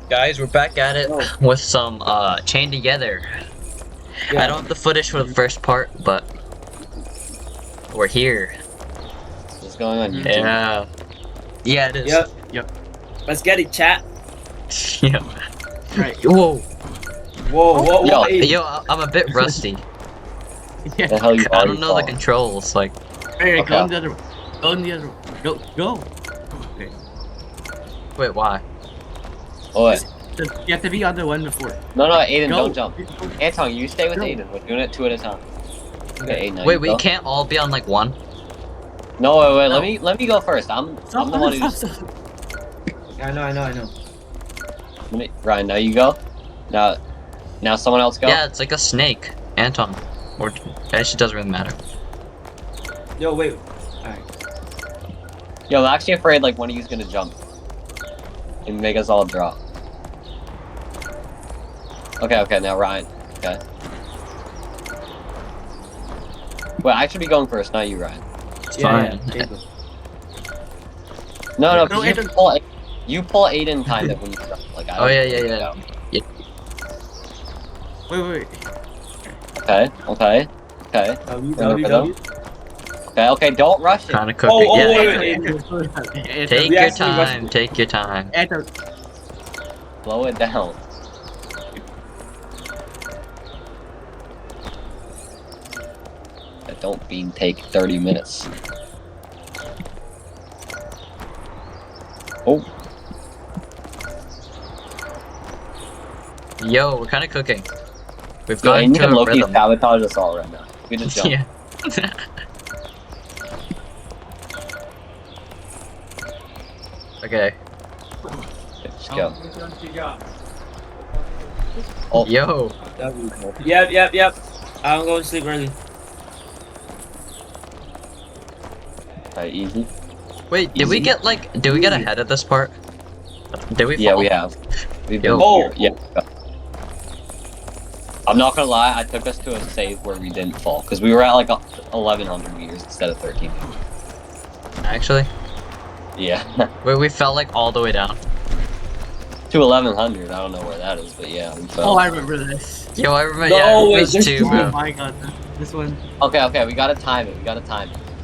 Guys, we're back at it Oh. with some chain together. Yeah. I don't have the footage for the first part, but we're here. What's going on, YouTube? Yeah. Yeah, it is. Yep. Let's get it, chat. Yeah. Right. Whoa. Whoa. Yo, Hey. Yo, I'm a bit rusty. Yeah. The hell you I don't know the controls. Like, Hey, Okay. go in the other way. Go in the other way. Go. Okay. wait, why? Oh, wait. You have to be on the one before. No, Aiden, Go. don't jump. Anton, you stay with Go. Aiden. We're doing it 2 at a time. Okay, Aiden, now Wait, you we go. can't all be on like one. No, wait. No. Let me go first. I'm the one who just. I know. Ryan, now you go. Now someone else go. Yeah, it's like a snake. Anton. Or actually, doesn't really matter. Yo, wait. Alright. Yo, I'm actually afraid like one of you's gonna jump and make us all drop. Okay. Now Ryan. Okay. Wait, I should be going first, not you, Ryan. It's Yeah. fine. Jacob. No, No, 'cause Aiden. you pull Aiden kind of when you jump. Like I Oh, don't yeah. know. Wait. Okay. W. Okay, don't rush it. Kind of cooking. Oh, yeah. wait. Take We your actually rushed time. it. Take your time. Anton. Slow it down. That don't bean take 30 minutes. Oh, Yo, we're kind of cooking. We've yo, gone and you to can a low-key rhythm. sabotage us all right now. We just jump. Yeah. Okay. Let's go. Oh, Yo. Yep. I'm going to sleep early. okay, easy. Wait, did we Easy. get like? Did we get ahead of this part? Did we? Yeah, fall? we have. We've been Yo. here. Yeah. I'm not gonna lie, I took us to a save where we didn't fall because we were at like 1,100 meters instead of 1,300. Actually, Yeah, we fell like all the way down. to 1,100. I don't know where that is, but yeah, we fell. Oh, I remember this. Yo, I remember. No, Yeah, I remember wait, this there's too, two. Oh bro. my god. This one. Okay, we gotta time it.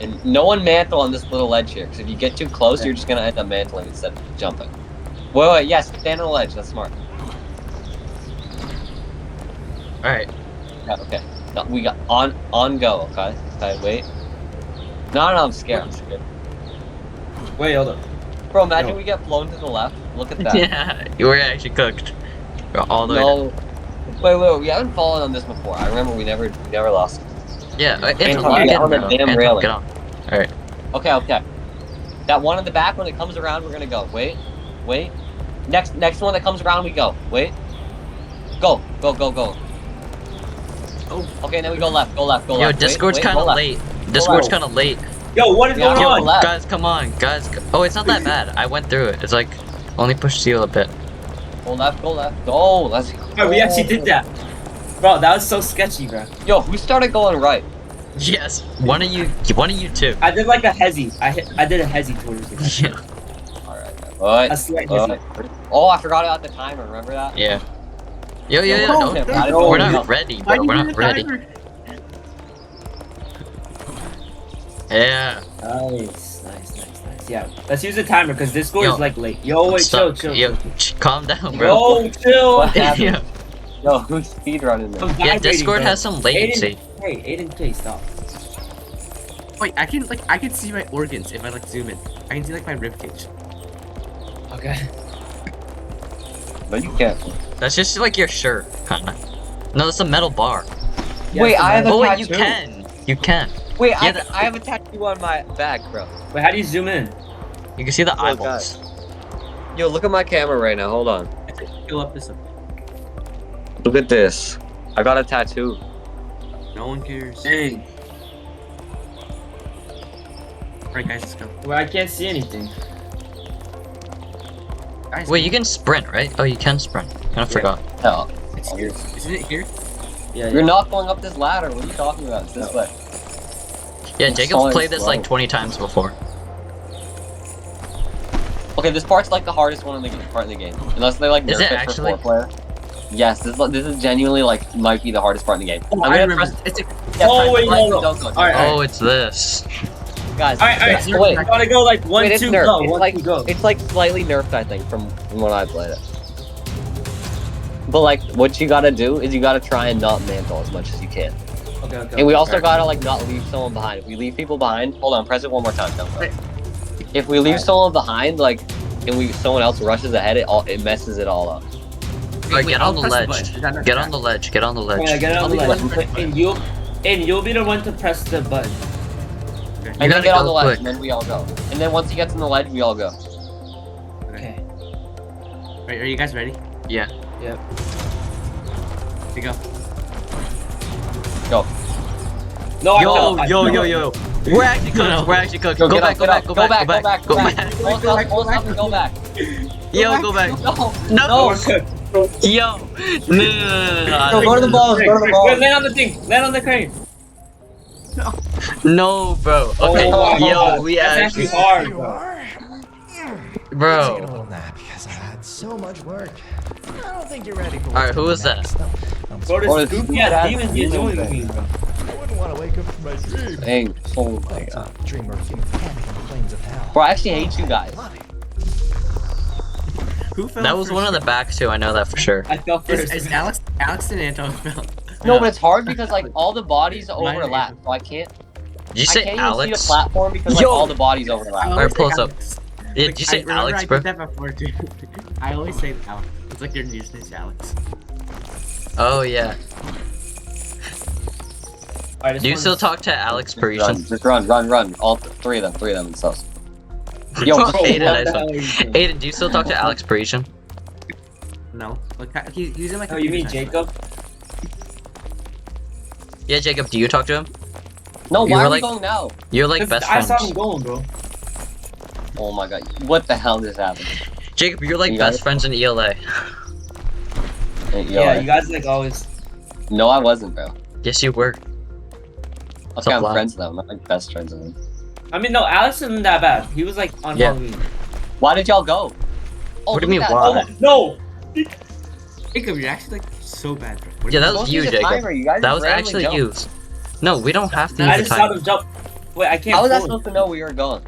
And no one mantle on this little ledge here, because if you get too close, you're just gonna end up mantling instead of jumping. Wait, yes, stand on the ledge. That's smart. All right. Yeah, okay. No, we got on go. Okay, wait. No, I'm scared. Wait, hold up. Bro, imagine No. we get flown to the left. Look at that. Yeah, you were actually cooked. We're all the way down. No. Wait, we haven't fallen on this before. I remember we never lost. Yeah, Anton, Anton, you get get on the bro. damn Anton, railing. get on. All right. Okay. That one in the back, when it comes around, we're gonna go. Wait. Next one that comes around, we go. Wait. Go. Oh. Okay, then we go left. Go left. Yo, Discord's kind of late. Discord's kind of late. Yo, what is Yeah, going yo, on? left. Guys, come on, guys. Oh, it's not that bad. I went through it. It's like only push seal a bit. Go left. Go. Let's go. Bro, we actually did that. Bro, that was so sketchy, bro. Yo, who started going right? Yes, one of you two. I did like a hezzy. I did a hezzy towards it. Yeah. Alright. A slight hezzy. Oh, I forgot about the timer. Remember that? Yeah. Yo, Oh, don't. no. We're not ready, Why bro. do We're you not need a ready. timer? Yeah. Nice. Yeah, let's use the timer because this score Yo. is like late. Yo, wait, Stop. chill. Yo, calm down, bro. Yo, chill. What happened? Yeah. Yo, who's speedrunning this? I'm Yeah, vibrating, Discord bro. has some latency. Hey, Aiden, please stop. Wait, I can see my organs if I like zoom in. I can see like my rib cage. Okay. No, you can't. That's just like your shirt, kinda. No, that's a metal bar. Wait, I have a Oh wait, you tattoo. can. You can. Wait, Yeah, I have a tattoo on my back, bro. Wait, how do you zoom in? You can see the Oh, eyeballs. Yo, look at my camera right now. Hold on. Fill up this up. Look at this. I got a tattoo. No one cares. Dang. Alright, guys, let's go. Well, I can't see anything. Guys, Wait, you can sprint, right? Oh, you can sprint. Kinda forgot. No. it's here. Isn't it here? Yeah. You're not going up this ladder. What are you talking about? It's this way. Yeah, I'm Jacob's so played this slow. like 20 times before. Okay, this part's like the hardest one in the game. Unless they like Is nerf it it actually? for 4-player. Yes, this is genuinely like might be the hardest part in the game. Oh, I'm I gonna remember. press. It's a, Yeah, Oh, press wait, the button, no. don't go. Alright, Oh, it's this. Guys. Alright. so wait. You gotta go like 1, Wait, it's 2, nerfed. go. It's 1, like 2, go. it's like slightly nerfed, I think, from when I played it. But like, what you gotta do is you gotta try and not mantle as much as you can. Okay. And we also Alright. gotta like not leave someone behind. If we leave people behind, hold on, press it one more time. Don't go. Wait. If we leave someone behind, like, and someone else rushes ahead, it messes it all up. Alright, get on the I'll press ledge. button. Is that not Get bad? on the ledge. Get on the Yeah, ledge. get it on I'll the be the one to ledge. press the And you'll be the one to press the button. And gotta then get on go the ledge, quick. and then we all go. And then once he gets on the ledge, we all go. Okay. Right, are you guys ready? Yeah. Yep. Here we go. Go. No, I Yo, fell. yo. We're actually cooked. We're actually cooked. Go, Go get back. up, Go get back. up. Go back. Go back. Go back. Hold up and go back. Yo, go back. No. No. Oh, we're cooked. Yo. No. Go to the ball. Go to the ball. Wait, land on the thing. Land on the crane. No, bro. Okay. Oh, Yo, we That's actually, actually hard, You bro. are? Take a bro. little nap because I had so much work. I don't think you're ready for All right, what's who was coming that? next. No, I'm Bro, sorry. Or this the goofy stupid ass ass demon demon annoying thing. me, bro. I wouldn't want to wake up from my dream. Dang. Oh my It's god. a dream or feeling panic in the flames of hell. Bro, I actually hate you guys. Love it. Who fell That was one of the backs too. I know that for sure. I fell first. Is Alex and Anton fell? No, but it's hard because like all the bodies Ryan overlap, so I can't. Did you I say can't even see the Alex? platform because like Yo! all the bodies overlap. Alright, pull us up. Alex. Yeah, Like, did you say I remember Alex, I bro? did that before too. I always say Alex. It's like your useless Alex. Oh yeah. Alright, Do you still talk to Alex Parisian? Just run. All three of them and stuff. Yo, Bro, bro, Aiden, what I the saw. hell are you doing? Aiden, do you still talk to Alex Parisian? No, like he's in like. Oh, you mean Jacob? Yeah, Jacob, do you talk to him? No, You why were are like- we going now? You're like best I saw friends. him going, bro. Oh my god, what the hell just happened? Jacob, you're like You got best it? friends in ELA. Hey, Yeah, you guys like always. No, I wasn't, bro. Yes, you were. Okay, I'm lie. friends with them. I'm not like best friends with them. I mean, no, Alex isn't that bad. He was like on Yeah. Halloween. Why did y'all go? Oh, What do you look mean, at why? that. Oh, no! Jacob, you're actually like so bad, bro. What Yeah, are that you was Don't you, use a Jacob. timer, you guys That just was randomly actually jump. you. No, we don't have to I use just the saw time. him jump. Wait, I can't. How was I pull him. supposed to know we were going?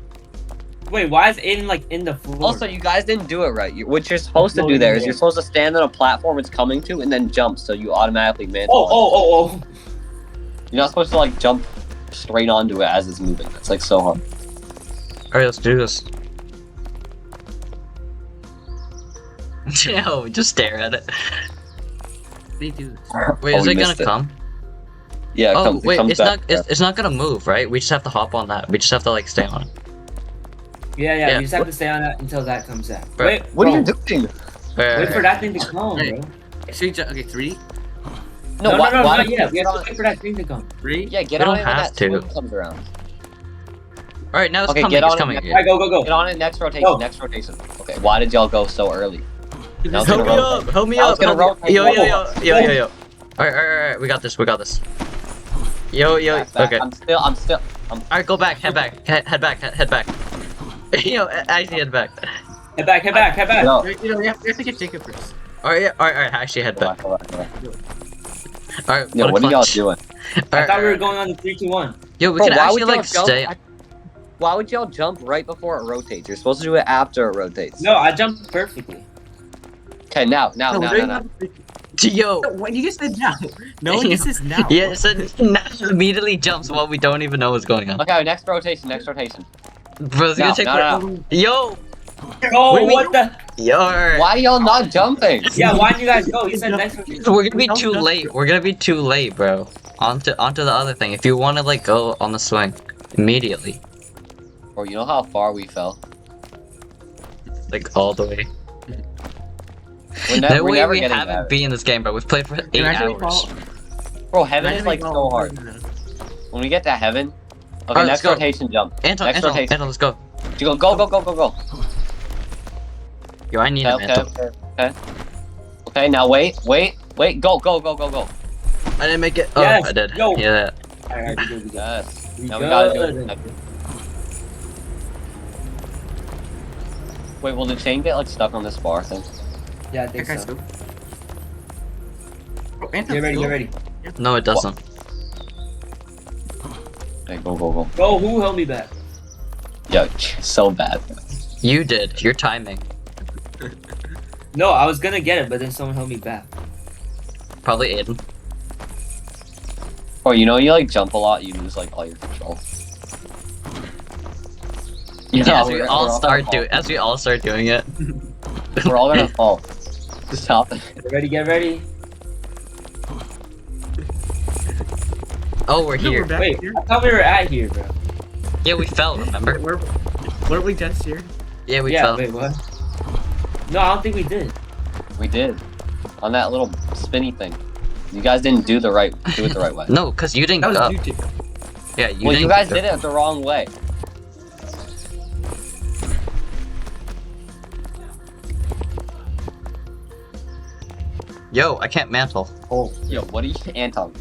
Wait, why is Aiden like in the floor? Also, you guys didn't do it right. What you're supposed to No, do there is no. you're supposed to stand on a platform it's coming to and then jump so you automatically mantle. Oh. You're not supposed to like jump straight onto it as it's moving. It's like so hard. Alright, let's do this. Yo, just stare at it. They do this. Wait, Oh, is we it gonna missed it. come? Yeah, Oh, it wait, comes it's back. not. It's not gonna move, right? We just have to hop on that. We just have to like stay on it. Yeah, Yeah, you just have to stay on that until that comes out. Right. Wait, What are you bro, doing? Wait for that thing to come, Hey. bro. Should we okay, 3, No, why not don't you yet. We get have to on- wait for that thing to come. 3. Yeah, get We on don't it when have that to. swing comes around. All right, now it's Okay, coming. get It's on it coming. now. Yeah. Alright, go. Get on it next rotation. Go. Next rotation. Okay, why did y'all go so early? Now it's Help gonna me rotate. up! Help me Now up! it's gonna help me- rotate. Yo! Alright, we got this. Yo. Back, back. Okay. I'm still. Alright, go back. Head back. Head back. Yo, actually head back. Head back. No. You know, we have to get Jacob first. Alright, actually head back. Hold on. Alright, Yo, what are y'all clutch. doing? I thought we were going on the 3, 2, 1. Yo, we Bro, can why actually would y'all like jump? stay. Why would y'all jump right before it rotates? You're supposed to do it after it rotates. No, I jumped perfectly. Okay, now. Yo. What you just said now? No one just says now. Yeah, it said immediately jumps while we don't even know what's going on. Okay, next rotation. Bro, it's gonna take No. Yo! Oh, What do you what the? Yo! alright. Why y'all not jumping? Yeah, why didn't you guys go? He said next week. We're gonna be too late. We're gonna be too late, bro. Onto the other thing. If you want to like go on the swing immediately, Bro, you know how far we fell? like all the way. We're, No we're way never we getting haven't there. been in this game, bro. We've played for 8 Imagine we hours. fall- Bro, heaven imagine is we like fall- so hard. When we get to heaven. Okay, Alright, let's next go. rotation jump. Anton, Next rotation. let's go. You go. Yo, I need a Okay, mantle. Okay, now wait, go. I didn't make it. Oh, Yes, I did. yo. Yeah. Alright, we good. Yes. We Now we gotta do good. it. Wait, will the chain get like stuck on this bar thing? Yeah, I That think guy's so. go. Oh, Anton, Get ready, go. get ready. No, it doesn't. Okay, go. Go, who held me back? Yo, so bad. You did. Your timing. No, I was gonna get it, but then someone held me back. Probably Aiden. Or you know, you like jump a lot, you lose like all your control. Yeah, as we're- we we're all gonna start fall. as we all start doing it. We're all gonna fall. Stop it. Get ready, get ready. Oh, we're No, here. we're back Wait, here. I thought we were at here, bro. Yeah, we fell. Remember? Weren't we just here? Yeah, we Yeah, fell. wait, what? No, I don't think we did. We did. On that little spinny thing. You guys didn't do it the right way. No, cause you didn't That was go. you two. Yeah, you Well, didn't you guys go. did it the wrong way. Yo, I can't mantle. Yo, what are you, Anton?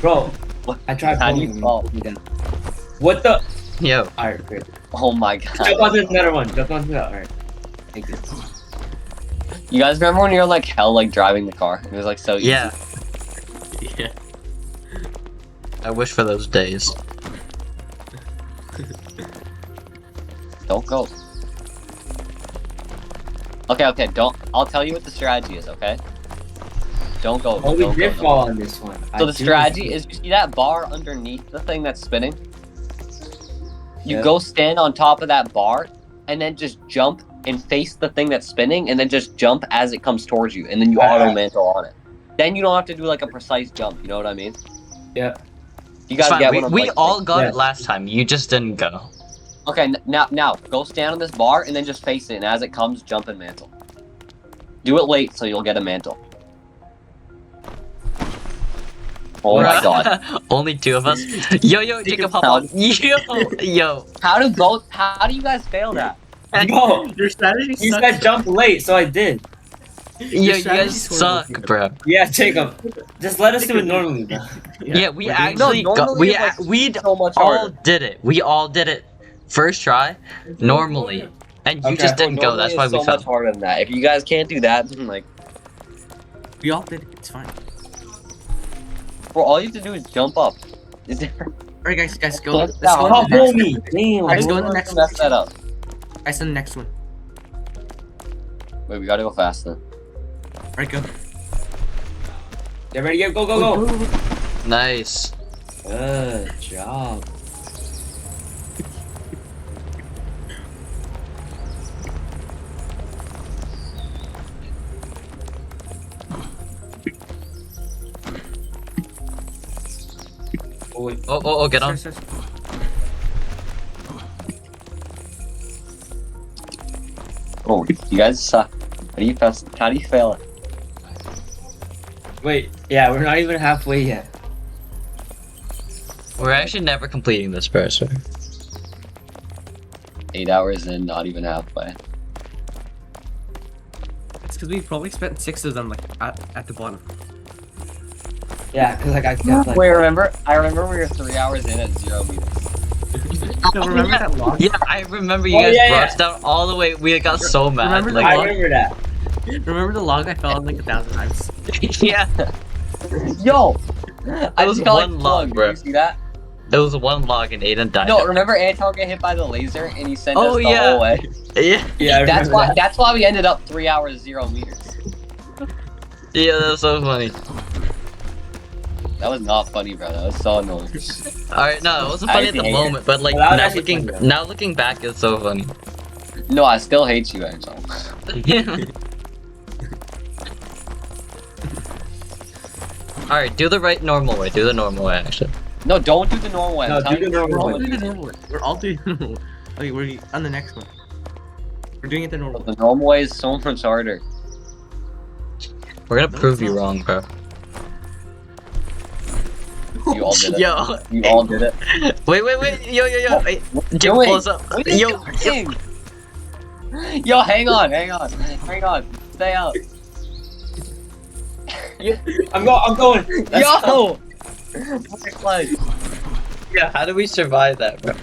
Bro, What? I tried How do you pulling fall? me down. What the? Yo, Alright, great. Oh my god. Jump onto another one. Jump onto that. Alright. Thank you. You guys remember when you were like hell, like driving the car? It was like so easy. yeah. Yeah. I wish for those days. Don't go. Okay, don't. I'll tell you what the strategy is, okay? Don't go. Oh, we don't did go, fall don't on this one. go. So the strategy is, you see that bar underneath the thing that's spinning? You Yeah. go stand on top of that bar, and then just jump and face the thing that's spinning, and then just jump as it comes towards you, and then you auto mantle on it. Then you don't have to do like a precise jump. You know what I mean? Yeah. You It's guys fine. get We, what I'm we like, all got Yeah. it last time. You just didn't go. Okay, now go stand on this bar and then just face it, and as it comes, jump and mantle. Do it late so you'll get a mantle. Oh my god. Only two of us. Yo, Jacob, hop on. Yo. How do you guys fail that? No! Your strategy You sucks. said jump late, so I did. Yo, Your you strategy guys is horrible, suck, Jacob. bro. Yeah, Jacob. Just let us do it normally, bro. Yeah, we we're doing- actually No, got. normally We it's, like, we so much all harder. did it. We all did it. First try, normally, and you just didn't go. That's why we so fell. much harder than that. If you guys can't do that, then like, We all did it. It's fine. well, all you have to do is jump up. Is there? Alright, guys, go. Let's Let's go go. on to the Oh, next one. me! Damn. Guys, go Who on the wants next to one. mess that up. Guys, on the next one. Wait, we gotta go faster. Alright, go. Get ready, go. Nice. Good job. Oh, wait. Oh, get on. Sorry. Oh, you guys suck. How do you fail it? Wait, yeah, we're not even halfway yet. We're actually never completing this, bro. So. 8 hours in, not even halfway. It's because we probably spent 6 of them like at the bottom. Yeah, because like I kept like. Wait, I remember we were 3 hours in at 0 meters. No, remember that log? Yeah, I remember you Oh, guys yeah, brought yeah. us down all the way. We got so mad. Remember the I Like, remember that. Remember the log I fell on like 1,000 times? yeah, Yo! I was just got one like log, plugged. bro. Did you see that? it was one log and Aiden died. No, remember Anton got hit by the laser and he sent Oh, us the yeah. whole way? Yeah, Yeah, I That's remember why that. that's why we ended up 3 hours 0 meters. yeah, that was so funny. That was not funny, bro. That was so annoying. Alright, no, it wasn't I funny at the hate it. moment, but like Well, that was now actually looking funny, though. now looking back, it's so funny. No, I still hate you, Anton. Alright, do the right normal way. Do the normal way, actually. No, don't do the normal way. I'm No, telling do the you, We're normal all way. doing the normal way. We're all doing the normal way. Okay, we're on the next one. We're doing it the normal way. The normal way is so much harder. We're gonna No, prove it's you not. wrong, bro. You all did it. Yo, You all did it. wait, yo, hey, Jim, Doing? close up. What are you Yo, doing? Yo, hang on. Stay up. I'm going. That's- Yo! Like, yeah, how do we survive that, bro?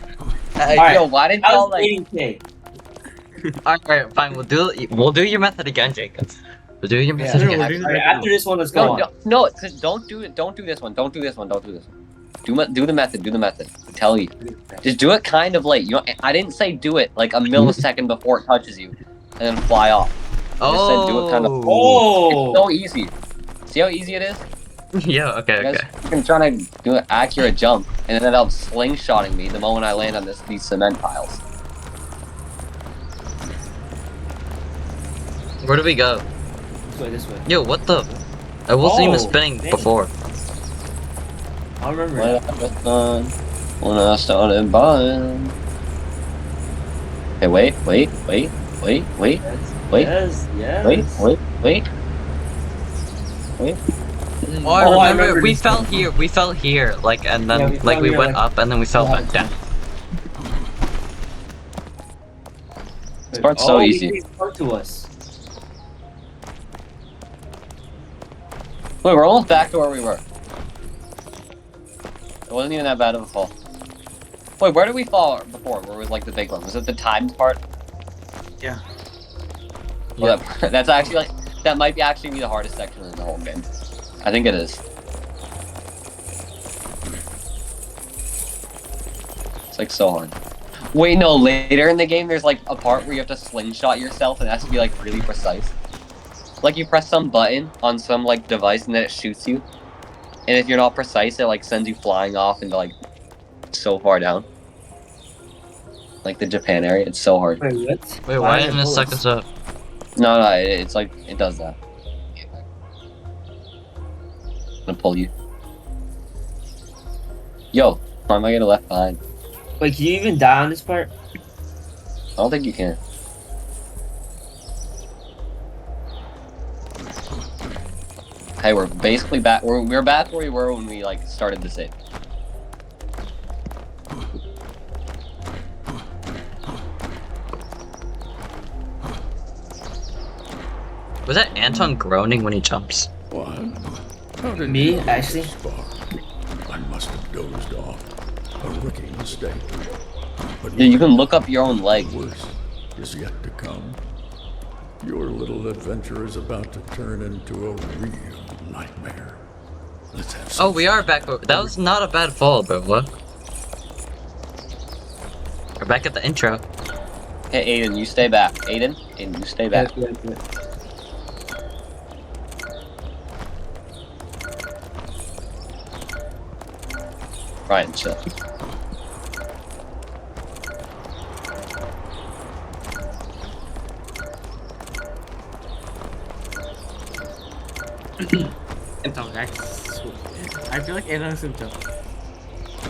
Alright. yo, why did That y'all was like? 80K. Alright, fine. We'll do your method again, Jacob. We'll do your method Sure, again. we're doing Alright, after this one, let's go on. No, don't do it. Don't do this one. Don't do this one. Don't do this one. Do the method. Do the method. I'm telling you. Just do it kind of late. You know, I didn't say do it like a millisecond before it touches you, and then fly off. I just said do it kind of. Oh! It's so easy. See how easy it is? Yeah. Okay. You guys Okay. fucking trying to do an accurate jump, and then end up slingshotting me the moment I land on these cement piles. Where do we go? This way. Yo, what the? I wasn't even Oh, spinning dang. before. I remember. When I was done, when I started buying. Hey, wait. Yes, yes. Wait. Oh, I Oh, I remember. remember We this fell one. here. We fell here. Like, and then Yeah, we like fell we here, went like- up, and then we fell back down. This part's so easy. He spoke to us. Wait, we're almost back to where we were. It wasn't even that bad of a fall. Wait, where did we fall before? Where was like the big one? Was it the timed part? Yeah. Well, that's actually like that might be actually be the hardest section in the whole game. I think it is. It's like so hard. Wait, no, later in the game there's like a part where you have to slingshot yourself and it has to be like really precise. Like you press some button on some like device and then it shoots you. And if you're not precise, it like sends you flying off into like so far down. Like the Japan area, it's so hard. Wait, what? Wait, why didn't it suck us up? No, it's like it does that. I'm gonna pull you. Yo, why am I getting left behind? Wait, can you even die on this part? I don't think you can. Hey, we're basically back. We're back where we were when we like started the save. Was that Anton groaning when he jumps? What? How did Me, you know actually? this far? I must have dozed off. A rookie mistake. But Yeah, you can look up your own leg. worse is yet to come. Your little adventure is about to turn into a real nightmare. Let's have some Oh, we are back. That was not a bad fall, bro. What? We're back at the intro. Hey, Aiden, you stay back. Aiden, you stay back. Ryan, chill. Antong, I feel like Antong is gonna jump.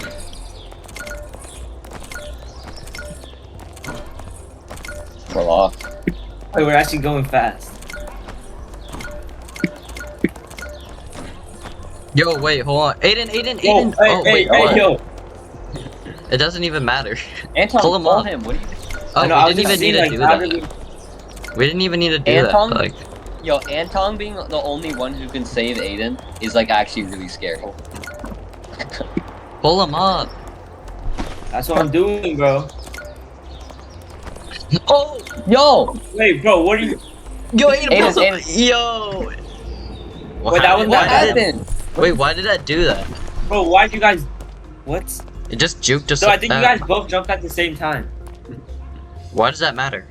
We're lost. Wait, we're actually going fast. Yo, wait, hold on. Aiden. Whoa, Oh, wait, hey, what? yo. It doesn't even matter. Anton, Pull him pull up. him. What are you doing? Oh, I know, I we was didn't just even need saying, to do like, how that. did We didn't even need to do Anton? that. Like, Yo, Anton being the only one who can save Aiden is like actually really scary. pull him up. That's what I'm doing, bro. Oh, Yo! Wait, bro, what are you? yo, Aiden, Aiden, pull him. Aiden. Yo. Wait, that was What not happened? Wait, why did that do that? Bro, why'd you guys? What? It just juked us. So I think you back. guys both jumped at the same time. Why does that matter?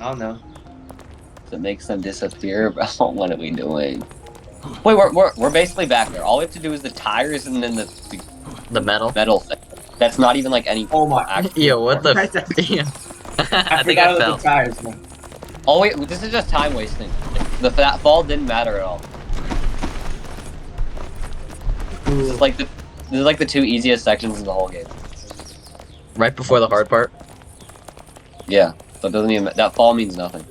I don't know. That makes them disappear, bro. What are we doing? Wait, we're basically back there. All we have to do is the tires and then the The metal. metal thing. That's not even like any. Oh my! actual Yo, what the? Right there. Yeah. I, I think forgot I about fell. the tires, man. Oh wait, this is just time wasting. That fall didn't matter at all. This is like the two easiest sections in the whole game. Right before the hard part. Yeah, so it doesn't even that fall means nothing.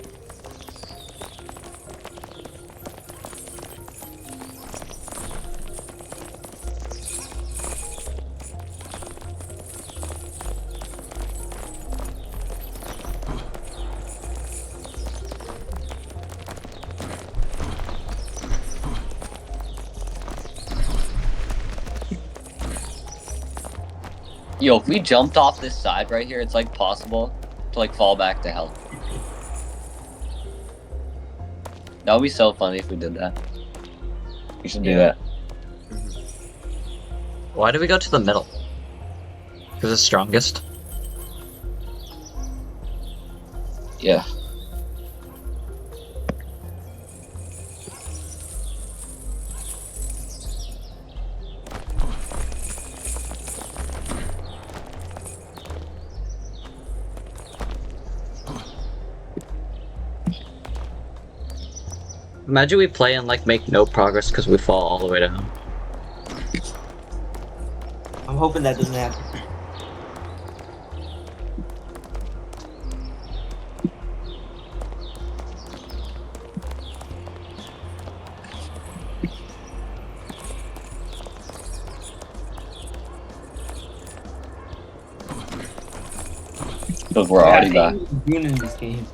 Yo, if we jumped off this side right here, it's like possible to like fall back to hell. That would be so funny if we did that. We should do that. Why do we go to the middle? Because it's strongest. Yeah. Imagine we play and like make no progress because we fall all the way down. I'm hoping that doesn't happen. Because we're already back. Doing in this game.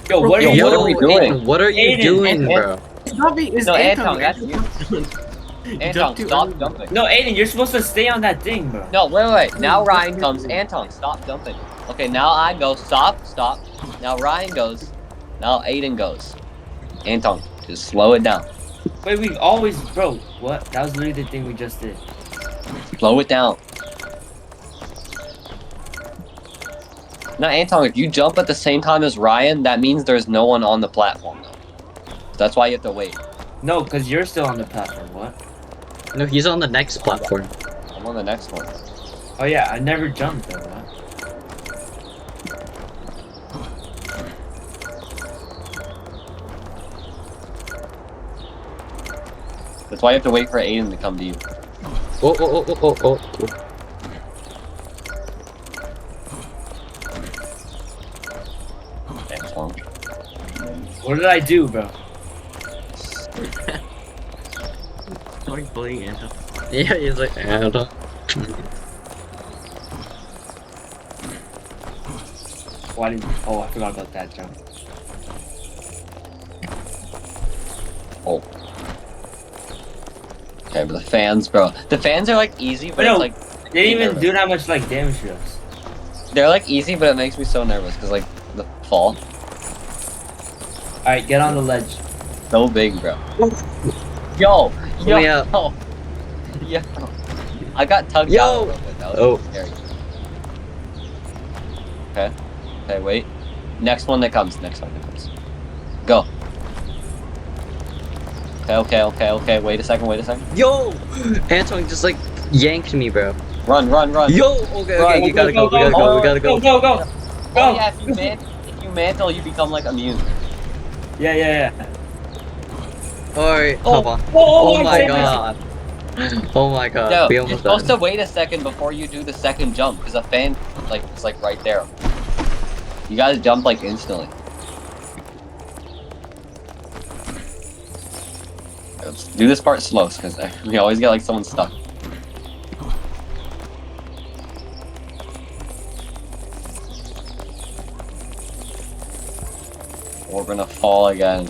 Yo, what are you what are we doing? Aiden, what are you Aiden, doing, Aiden. bro? It's not me. It's No, Antong. Antong, that's you. Anton, stop jumping. No, Aiden, you're supposed to stay on that thing, bro. No, wait. Now Ryan comes. Anton, stop jumping. Okay, now I go. Stop. Now Ryan goes. Now Aiden goes. Anton, just slow it down. Wait, we always, bro. What? That was literally the thing we just did. Slow it down. Now, Anton, if you jump at the same time as Ryan, that means there's no one on the platform, though. That's why you have to wait. No, because you're still on the platform. What? No, he's on the next platform. I'm on the next one. Oh, yeah, I never jumped, though. What? That's why you have to wait for Aiden to come to you. Oh. Anton. What did I do, bro? Like bullying Antong. Yeah, he's like, I don't know. Why did? Oh, I forgot about that jump. Oh. Okay, but the fans, bro. The fans are like easy, but No, it's like They didn't even nervous. do that much like damage to us. They're like easy, but it makes me so nervous because like the fall, All right, get on the ledge. so big, bro. Yo, me up. yo. I got tugged Yo. out a little bit. That was Oh. scary. Okay, wait. Next one that comes. Go. Okay. Wait a second. Yo! Anton just like yanked me, bro. Run. Yo! Okay, you gotta go, we gotta go. Go. Oh yeah, if you mantle, you become like immune. Yeah. Alright, Oh, come on. oh, Oh my save god. Oh my god, No, we you're almost supposed died. to wait a second before you do the second jump, because a fan like is like right there. You gotta jump like instantly. Let's do this part slow, because we always get like someone stuck. We're gonna fall again.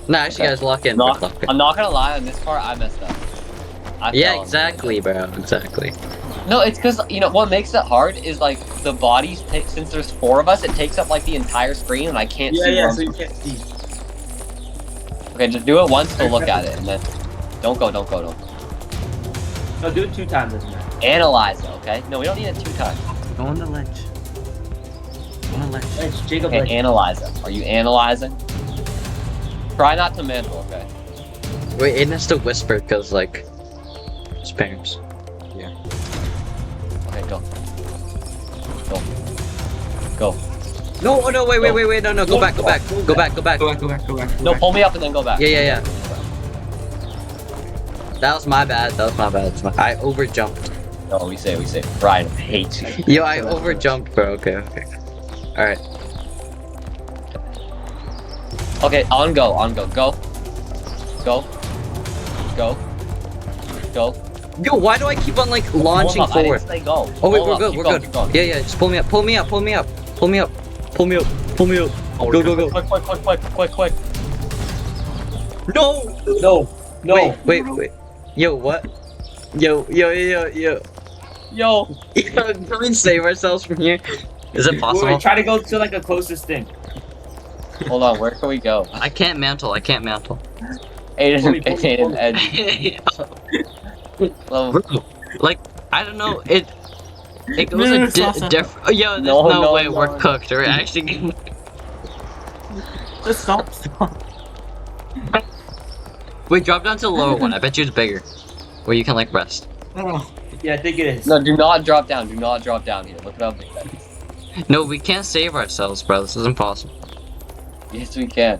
Nah, actually, Okay. guys, lock in. Not, Lock in. I'm not gonna lie, on this part I messed up. I Yeah, fell. exactly, bro. Exactly. No, it's because, you know, what makes it hard is, like, the bodies take, since there's 4 of us, it takes up, like, the entire screen, and I can't see where I'm So you can't see. Okay, just do it once to look at it, and then... Don't go. No, do it 2 times, doesn't matter. Analyze it, okay? No, we don't need it 2 times. Go on the ledge. Ledge, Jacob, Okay, ledge. analyze it. Are you analyzing? Try not to mantle, okay? Wait, Aiden has to whisper because, like, his parents. Okay, go. Go. No, oh no, wait, no, go back. Go back. No, pull me up and then go back. Yeah. That was my bad. I overjumped. No, we say. Ryan hates you. Yo, I overjumped, bro. Okay. Alright. Okay, on go. Go. Yo, why do I keep on, like, launching Hold up, I forward? didn't say go. Oh, wait, Hold we're up, good, keep we're going, good. keep going. Yeah, just pull me up. Go. Quick. No! No. No. Wait. Yo, what? Yo. Yo. Can we save ourselves from here? Is it Wait, possible? try to go to like a closest thing. Hold on, where can we go? I can't mantle. Aiden, Pull me. Ed. Well, Bro, like, I don't know, it goes No, a stop. different. Yo, there's No, no, no, way no, we're no. cooked. We're actually. Just stop. Wait, drop down to the lower one. I bet you it's bigger, where you can like rest. Oh. Yeah, I think it is. no, do not drop down. Do not drop down here. Look at how big that is. No, we can't save ourselves, bro. This is impossible. Yes, we can.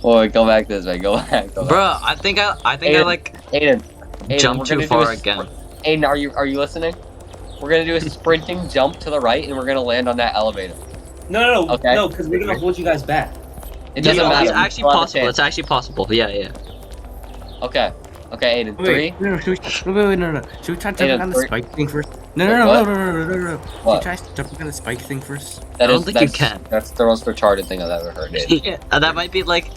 Oh, wait, go back this way. Go back. Go back. Bro, I think I Aiden, like Aiden, jumped we're too gonna do far a again. Aiden, are you listening? We're gonna do a sprinting jump to the right, and we're gonna land on that elevator. No, Okay. no, because we're gonna hold you guys back. It doesn't Yeah, matter. it's we actually still have a possible. chance. It's actually possible. Yeah. Okay. Okay, Aiden. Wait, 3. no, no. Should we try jumping on the three- spike thing first? No. What? Should we What? try jumping on the spike thing first? That I don't is- think you that's- can. That's the most retarded thing I've ever heard. Aiden. Yeah, that might be like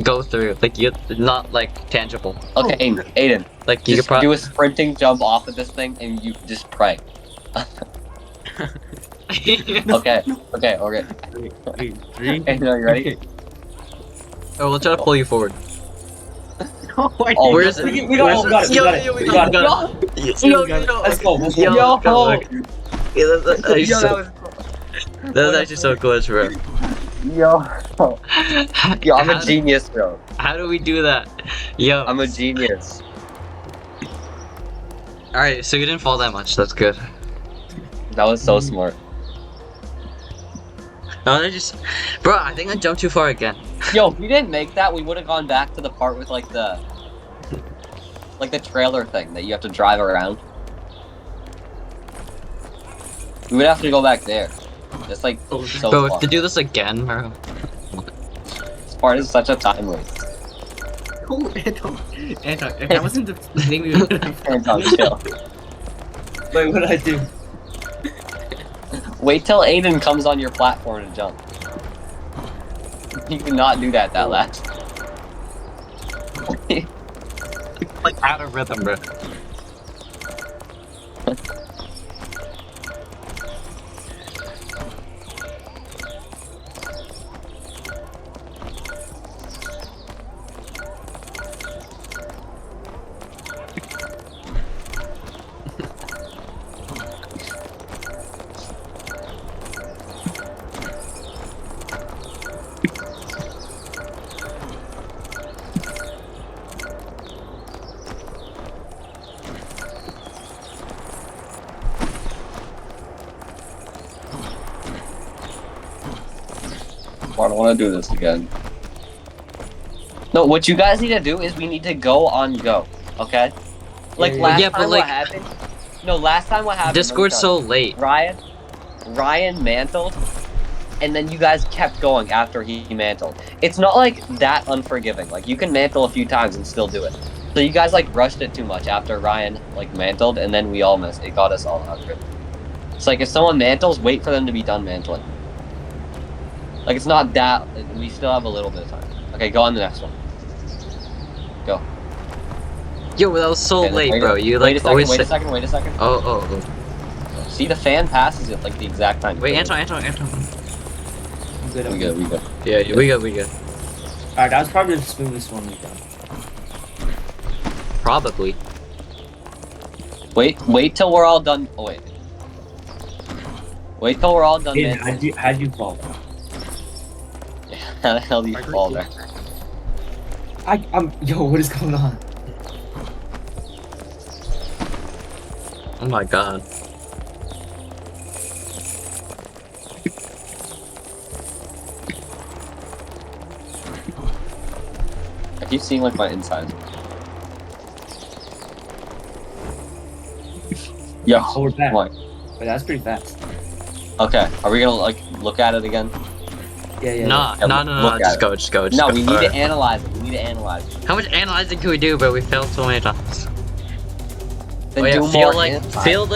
go through, like you not like tangible. Okay, Aiden. Like you Just could probably. do a sprinting jump off of this thing, and you just pray. Okay. Okay. Wait, 3. Aiden, are you ready? Oh, we'll try to pull you forward. No, I Oh, Where is it? We got it. Yo, We got it. Yo, Let's go. Let's Yo, go. Yo. Yeah, that's actually Yo, so, that that's actually so glitch, bro. Yo, yo, I'm a How- genius, bro. How do we do that? Yo. I'm a genius. Alright, so you didn't fall that much. That's good. That was so smart. No, I just. Bro, I think I jumped too far again. Yo, if we didn't make that, we would have gone back to the part with like the trailer thing that you have to drive around. We would have to go back there. It's like so Bro, far. to do this again, bro. This part is such a time waste. Oh, Anton, if that wasn't the thing we would have Anton, chill. Wait, what did I do? Wait till Aiden comes on your platform and jump. You did not do that last. Like out of rhythm, bro. I don't want to do this again. No, what you guys need to do is we need to go on go, okay? Like Yeah, last yeah, but time like- what happened? No, last time what happened? Discord's let me so tell late. you. Ryan mantled, and then you guys kept going after he mantled. It's not like that unforgiving. Like you can mantle a few times and still do it. So you guys like rushed it too much after Ryan like mantled, and then we all missed. It got us all hungry. It's like if someone mantles, wait for them to be done mantling. Like it's not that. We still have a little bit of time. Okay, go on the next one. Go. Yo, that was so Okay, then late, wait bro. a- You wait like a second, always wait a say- second, wait a second. Oh. See, the fan passes at like the exact time. Wait, Anton. I'm good. We good, we good. Yeah, we good. Alright, that was probably the smoothest one we've done. Probably. Wait till we're all done. Oh wait. Wait till we're all done. Aiden, Man. how'd you fall? How the hell do you fall there? Yo, what is going on? Oh my god. I keep seeing like my insides. Yo, Oh, we're back. what? Wait, that's pretty fast. Okay, are we gonna like look at it again? Yeah. Nah, Yeah, no. look at Just it. go. Just No, go. we need to Alright. analyze it. We need to analyze it. How much analyzing can we do, bro? We failed so many times. Then Oh yeah, do feel more like analyze. feel